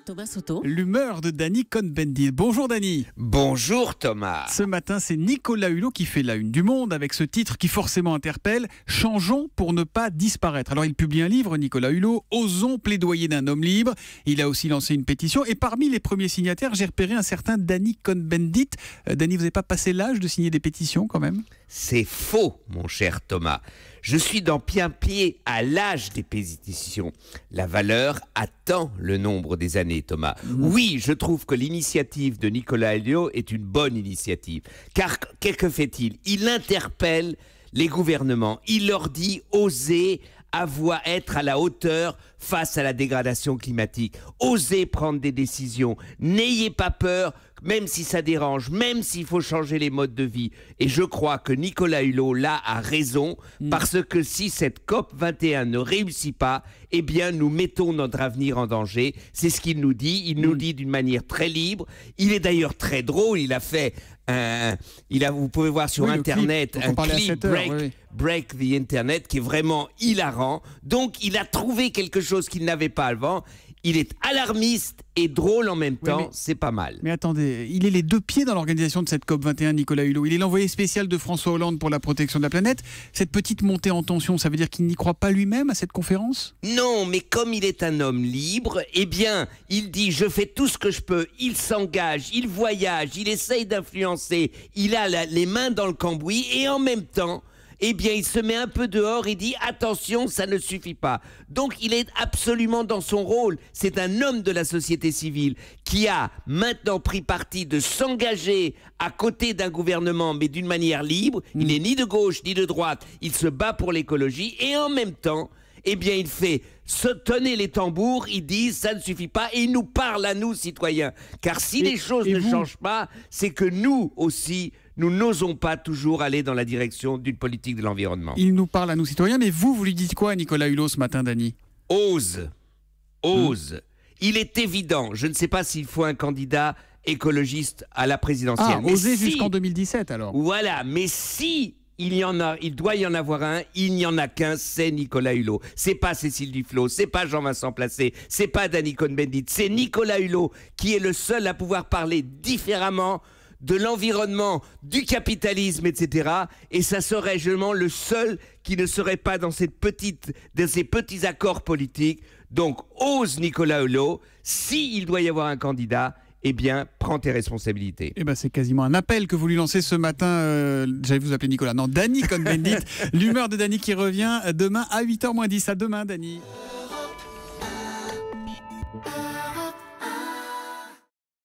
Thomas Soto. L'humeur de Danny Cohn-Bendit. Bonjour Danny. Bonjour Thomas. Ce matin, c'est Nicolas Hulot qui fait la une du Monde avec ce titre qui forcément interpelle « Changeons pour ne pas disparaître ». Alors il publie un livre, Nicolas Hulot, « Osons plaidoyer d'un homme libre ». Il a aussi lancé une pétition et parmi les premiers signataires, j'ai repéré un certain Danny Cohn-Bendit. Danny, vous n'avez pas passé l'âge de signer des pétitions quand même ? C'est faux, mon cher Thomas. Je suis dans plein pied à l'âge des pétitions. La valeur attend le nombre des années, Thomas. Oui, je trouve que l'initiative de Nicolas Hulot est une bonne initiative. Car que fait-il ? Il interpelle les gouvernements. Il leur dit « Osez être à la hauteur face à la dégradation climatique. Osez prendre des décisions. N'ayez pas peur, même si ça dérange, même s'il faut changer les modes de vie. » Et je crois que Nicolas Hulot, là, a raison, parce que si cette COP21 ne réussit pas, eh bien, nous mettons notre avenir en danger. C'est ce qu'il nous dit. Il nous dit d'une manière très libre. Il est d'ailleurs très drôle. Il a fait vous pouvez voir sur Internet un clip Break the Internet qui est vraiment hilarant. Donc, il a trouvé quelque chose qu'il n'avait pas avant. Il est alarmiste et drôle en même temps, c'est pas mal. Mais attendez, il est les deux pieds dans l'organisation de cette COP21, Nicolas Hulot. Il est l'envoyé spécial de François Hollande pour la protection de la planète. Cette petite montée en tension, ça veut dire qu'il n'y croit pas lui-même à cette conférence ? Non, mais comme il est un homme libre, eh bien, il dit « je fais tout ce que je peux ». Il s'engage, il voyage, il essaye d'influencer, il a les mains dans le cambouis et en même temps, eh bien, il se met un peu dehors et dit « attention, ça ne suffit pas ». Donc, il est absolument dans son rôle. C'est un homme de la société civile qui a maintenant pris parti de s'engager à côté d'un gouvernement, mais d'une manière libre. Il n'est ni de gauche ni de droite. Il se bat pour l'écologie et en même temps, eh bien, il fait se tenir les tambours, il dit ça ne suffit pas et il nous parle à nous, citoyens. Car si les choses ne changent pas, c'est que nous aussi, nous n'osons pas toujours aller dans la direction d'une politique de l'environnement. Il nous parle à nous, citoyens, mais vous lui dites quoi, Nicolas Hulot, ce matin, Danny ? Ose. Il est évident, je ne sais pas s'il faut un candidat écologiste à la présidentielle. Ah, oser jusqu'en 2017 alors. Voilà, mais si il doit y en avoir un, il n'y en a qu'un, c'est Nicolas Hulot. C'est pas Cécile Duflot, c'est pas Jean-Vincent Placé, c'est pas Danny Cohn-Bendit, c'est Nicolas Hulot qui est le seul à pouvoir parler différemment de l'environnement, du capitalisme, etc. Et ça serait justement le seul qui ne serait pas dans ces petits accords politiques. Donc, ose Nicolas Hulot, s'il doit y avoir un candidat, eh bien, prends tes responsabilités. Eh ben, c'est quasiment un appel que vous lui lancez ce matin. J'allais vous appeler Nicolas. Non, Danny Cohn-Bendit. L'humeur de Danny qui revient demain à 8h moins 10. À demain, Danny.